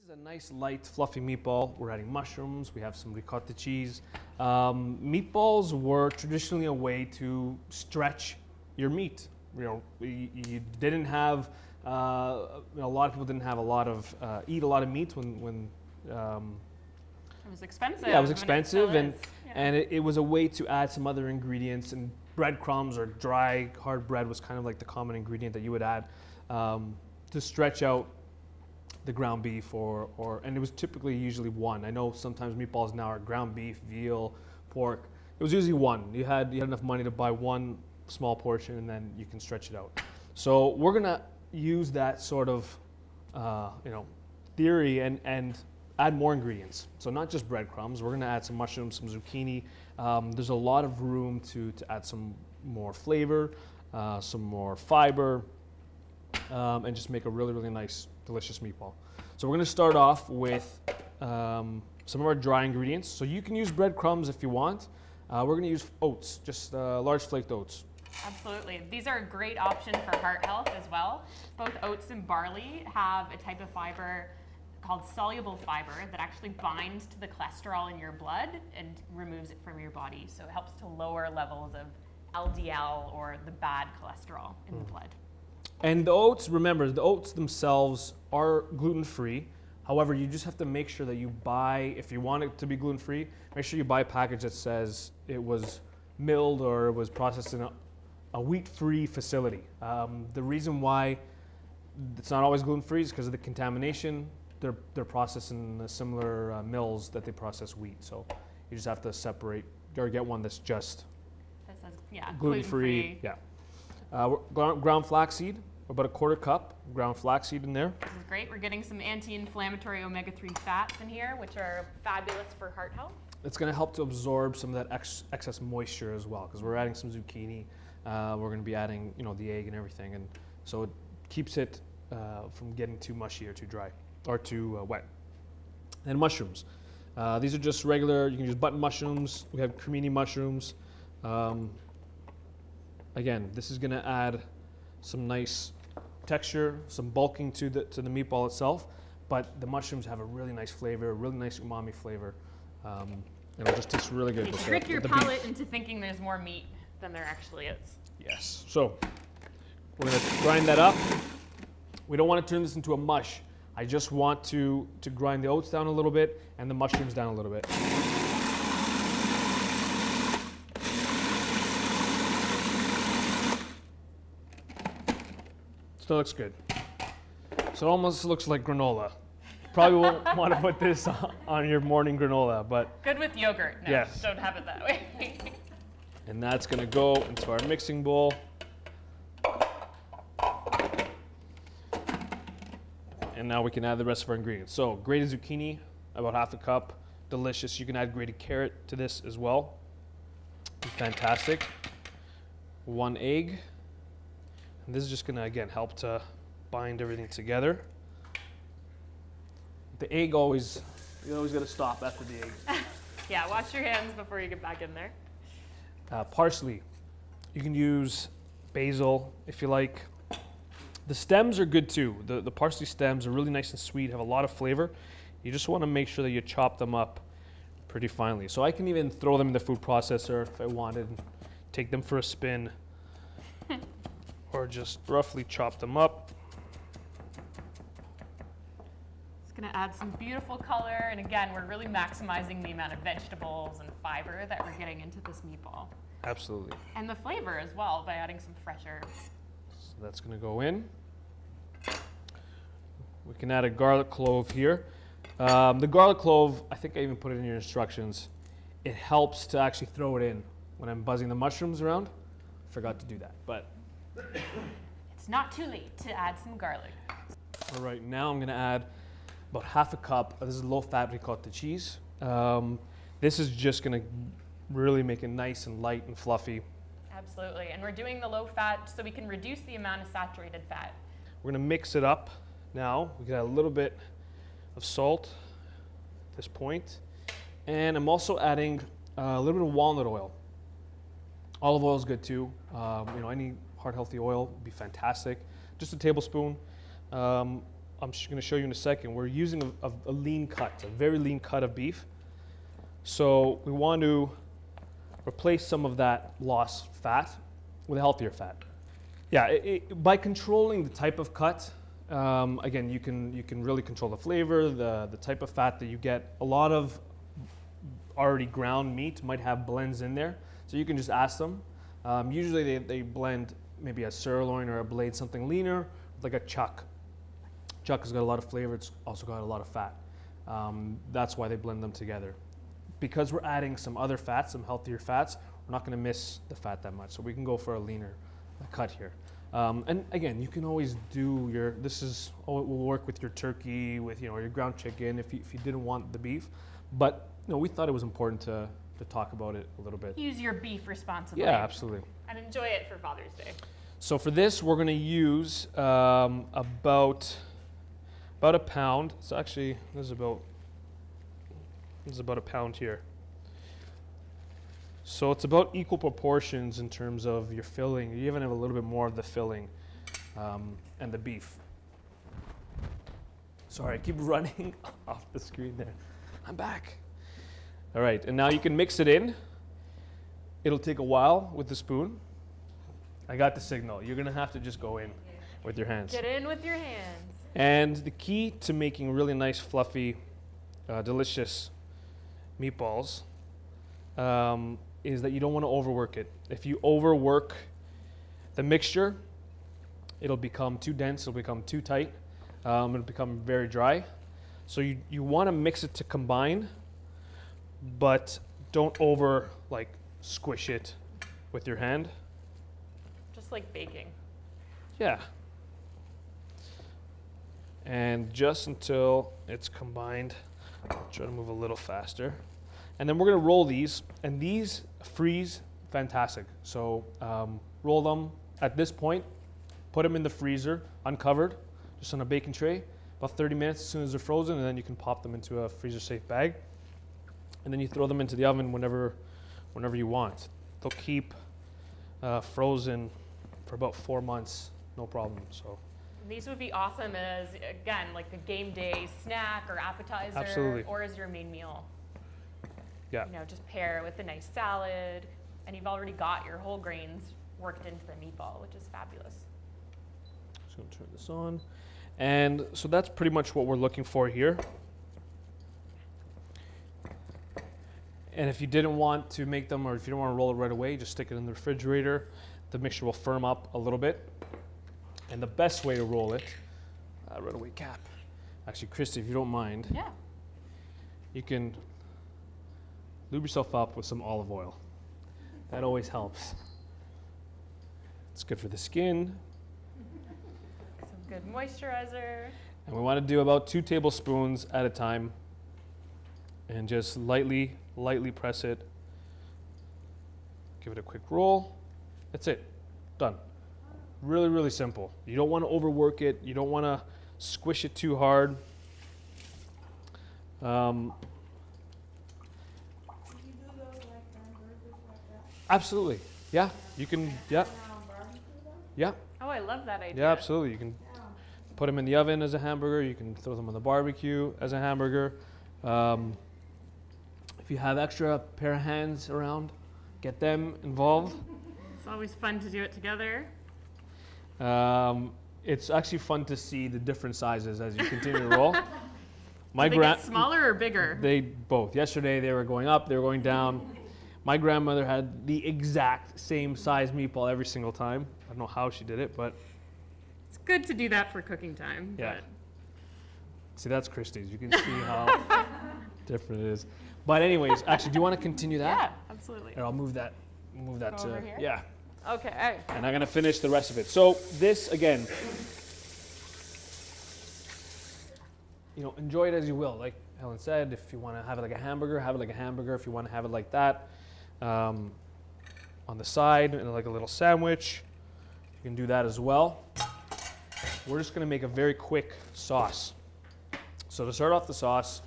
is a nice, light, fluffy meatball. We're adding mushrooms. We have some ricotta cheese. Meatballs were traditionally a way to stretch your meat. You know, you didn't have, a lot of people didn't have a lot of, eat a lot of meat when it was expensive. Yeah, it was expensive, and yeah. it was a way to add some other ingredients, and breadcrumbs or dry, hard bread was kind of like the common ingredient that you would add to stretch out the ground beef, and it was typically usually one. I know sometimes meatballs now are ground beef, veal, pork. It was usually one. You had enough money to buy one small portion, and then you can stretch it out. So we're gonna use that sort of theory and add more ingredients. So not just breadcrumbs. We're gonna add some mushrooms, some zucchini. There's a lot of room to add some more flavor, some more fiber, and just make a really, really nice, delicious meatball. So we're gonna start off with some of our dry ingredients. So you can use breadcrumbs if you want. We're gonna use oats, just large flaked oats. Absolutely. These are a great option for heart health as well. Both oats and barley have a type of fiber called soluble fiber that actually binds to the cholesterol in your blood and removes it from your body. So it helps to lower levels of LDL, or the bad cholesterol in the blood. And the oats, remember, the oats themselves are gluten-free. However, you just have to make sure that you buy, if you want it to be gluten-free, make sure you buy a package that says it was milled or it was processed in a wheat-free facility. The reason why it's not always gluten-free is because of the contamination. They're processed in similar mills that they process wheat. So you just have to separate or get one that's just gluten-free. Yeah. Ground flaxseed, about a quarter cup ground flaxseed in there. This is great. We're getting some anti-inflammatory omega-3 fats in here, which are fabulous for heart health. It's going to help to absorb some of that excess moisture as well, because we're adding some zucchini. We're going to be adding, the egg and everything, and so it keeps it from getting too mushy or too dry or too wet. And mushrooms. These are just regular. You can use button mushrooms. We have cremini mushrooms. Again, this is going to add some nice texture, some bulking to the meatball itself, but the mushrooms have a really nice flavor, a really nice umami flavor. It'll just taste really good. You trick your palate into thinking there's more meat than there actually is. Yes. So we're going to grind that up. We don't want to turn this into a mush. I just want to grind the oats down a little bit and the mushrooms down a little bit. Still looks good. So it almost looks like granola. Probably won't want to put this on your morning granola, but good with yogurt. No, yes. Don't have it that way. And that's going to go into our mixing bowl. And now we can add the rest of our ingredients. So grated zucchini, about half a cup, delicious. You can add grated carrot to this as well. Fantastic. 1 egg. And this is just going to, again, help to bind everything together. The egg you always got to stop after the egg. Yeah, wash your hands before you get back in there. Parsley. You can use basil if you like. The stems are good too. The parsley stems are really nice and sweet, have a lot of flavor. You just want to make sure that you chop them up pretty finely. So I can even throw them in the food processor if I wanted, take them for a spin, or just roughly chop them up. It's going to add some beautiful color, and again, we're really maximizing the amount of vegetables and fiber that we're getting into this meatball. Absolutely. And the flavor as well by adding some fresh herbs. So that's going to go in. We can add a garlic clove here. The garlic clove, I think I even put it in your instructions. It helps to actually throw it in when I'm buzzing the mushrooms around. Forgot to do that, but it's not too late to add some garlic. All right, now I'm going to add about half a cup. This is low-fat ricotta cheese. This is just going to really make it nice and light and fluffy. Absolutely, and we're doing the low fat so we can reduce the amount of saturated fat. We're going to mix it up now. We can add a little bit of salt at this point. And I'm also adding a little bit of walnut oil. Olive oil is good too. Any heart healthy oil would be fantastic. Just a tablespoon. I'm just going to show you in a second, we're using a lean cut, a very lean cut of beef. So we want to replace some of that lost fat with a healthier fat. Yeah, by controlling the type of cut, again, you can really control the flavor, the type of fat that you get. A lot of already ground meat might have blends in there, so you can just ask them. Usually they blend maybe a sirloin or a blade, something leaner, like a chuck. Chuck has got a lot of flavor, it's also got a lot of fat. That's why they blend them together. Because we're adding some other fats, some healthier fats, we're not going to miss the fat that much. So we can go for a leaner cut here. And again, you can always do will work with your turkey, with your ground chicken if you didn't want the beef. But we thought it was important to talk about it a little bit. Use your beef responsibly. Yeah, absolutely. And enjoy it for Father's Day. So for this, we're going to use about a pound. So actually, this is about a pound here. So it's about equal proportions in terms of your filling. You even have a little bit more of the filling and the beef. Sorry, I keep running off the screen there. I'm back. All right, and now you can mix it in. It'll take a while with the spoon. I got the signal. You're gonna have to just go in with your hands. Get in with your hands. And the key to making really nice, fluffy, delicious meatballs is that you don't want to overwork it. If you overwork the mixture, it'll become too dense, it'll become too tight, it'll become very dry. So you want to mix it to combine, but don't squish it with your hand. Just like baking. Yeah. And just until it's combined, I'll try to move a little faster. And then we're gonna roll these, and these freeze fantastic. So roll them at this point, put them in the freezer, uncovered, just on a baking tray, about 30 minutes as soon as they're frozen, and then you can pop them into a freezer-safe bag. And then you throw them into the oven whenever you want. They'll keep frozen for about 4 months, no problem. So. These would be awesome as, again, like a game day snack or appetizer. Absolutely. Or as your main meal. Yeah. Just pair with a nice salad, and you've already got your whole grains worked into the meatball, which is fabulous. Just gonna turn this on. And so that's pretty much what we're looking for here. And if you didn't want to make them, or if you don't want to roll it right away, just stick it in the refrigerator. The mixture will firm up a little bit. And the best way to roll it, right away cap. Actually, Christy, if you don't mind, Yeah. you can lube yourself up with some olive oil. That always helps. It's good for the skin. Some good moisturizer. And we want to do about 2 tablespoons at a time. And just lightly press it. Give it a quick roll. That's it. Done. Really, really simple. You don't want to overwork it. You don't want to squish it too hard. Absolutely. Yeah. You can. Yeah. Yeah. Oh, I love that idea. Yeah. Absolutely. You can put them in the oven as a hamburger. You can throw them on the barbecue as a hamburger. If you have extra pair of hands around, get them involved. It's always fun to do it together. It's actually fun to see the different sizes as you continue to roll. Do they get smaller or bigger? They both. Yesterday they were going up, they were going down. My grandmother had the exact same size meatball every single time. I don't know how she did it, but It's good to do that for cooking time. yeah. But See, that's Christie's. You can see how different it is. But anyways, actually, do you want to continue that? yeah, absolutely. Here, I'll move that Go to over here? yeah. Okay. And I'm going to finish the rest of it. So this, again, enjoy it as you will. Like Helen said, if you want to have it like a hamburger, have it like a hamburger. If you want to have it like that, on the side, and like a little sandwich, you can do that as well. We're just going to make a very quick sauce. So to start off the sauce,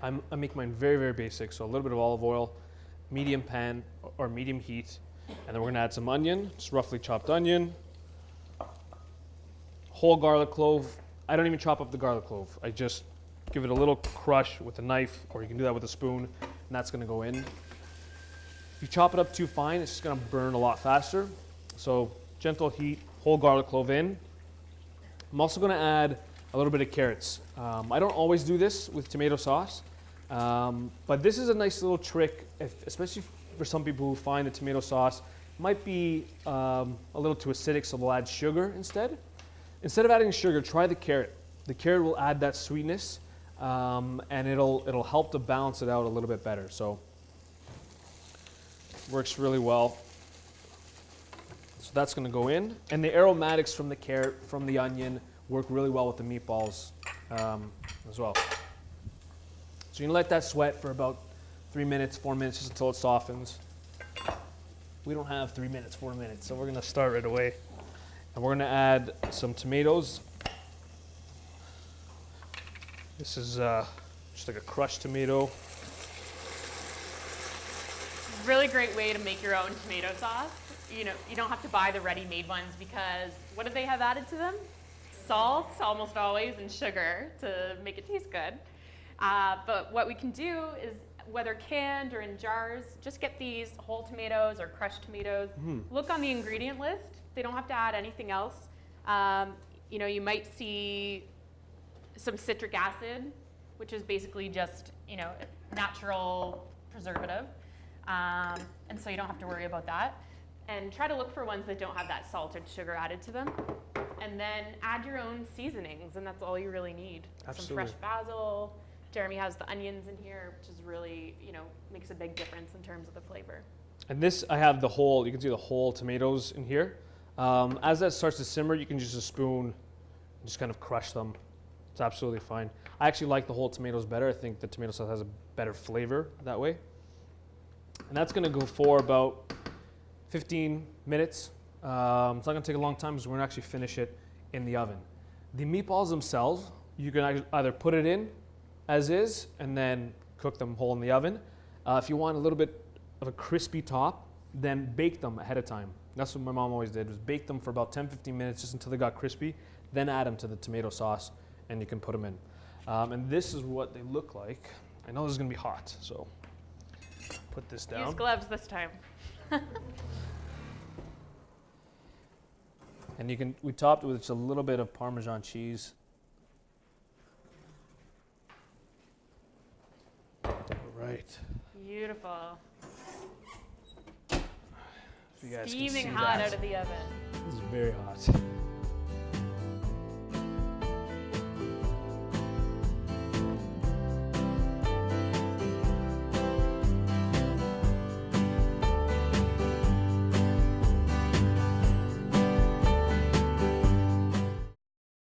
I make mine very, very basic. So a little bit of olive oil, medium pan or medium heat. And then we're gonna add some onion, just roughly chopped onion, whole garlic clove, I don't even chop up the garlic clove. I just give it a little crush with a knife, or you can do that with a spoon, and that's gonna go in. If you chop it up too fine, it's just gonna burn a lot faster. So gentle heat, whole garlic clove in. I'm also gonna add a little bit of carrots. I don't always do this with tomato sauce, but this is a nice little trick, especially for some people who find the tomato sauce might be a little too acidic, so they'll add sugar instead. Instead of adding sugar, try the carrot. The carrot will add that sweetness, and it'll help to balance it out a little bit better. So works really well. So that's going to go in, and the aromatics from the carrot, from the onion, work really well with the meatballs as well. So you can let that sweat for about 3 minutes, 4 minutes, just until it softens. We don't have 3 minutes, 4 minutes, so we're going to start right away. And we're going to add some tomatoes. This is just like a crushed tomato. Really great way to make your own tomato sauce. You know, you don't have to buy the ready-made ones, because what do they have added to them? Salt, almost always, and sugar to make it taste good. But what we can do is, whether canned or in jars, just get these whole tomatoes or crushed tomatoes. Look on the ingredient list. They don't have to add anything else. You know, you might see some citric acid, which is basically just, you know, natural preservative. And so you don't have to worry about that. And try to look for ones that don't have that salted sugar added to them. And then add your own seasonings, and that's all you really need. Absolutely. Some fresh basil. Jeremy has the onions in here, which is really, you know, makes a big difference in terms of the flavor. And this, I have the whole, you can see the whole tomatoes in here. As that starts to simmer, you can use a spoon and just kind of crush them. It's absolutely fine. I actually like the whole tomatoes better. I think the tomato sauce has a better flavor that way. And that's gonna go for about 15 minutes. It's not gonna take a long time, because we're gonna actually finish it in the oven. The meatballs themselves, you can either put it in as is and then cook them whole in the oven. If you want a little bit of a crispy top, then bake them ahead of time. That's what my mom always did, was bake them for about 10-15 minutes just until they got crispy, then add them to the tomato sauce, and you can put them in. And this is what they look like. I know this is gonna be hot, so put this down. Use gloves this time. And we topped it with just a little bit of Parmesan cheese. All right. Beautiful. So you guys can see Steaming hot that. out of the oven. This is very hot.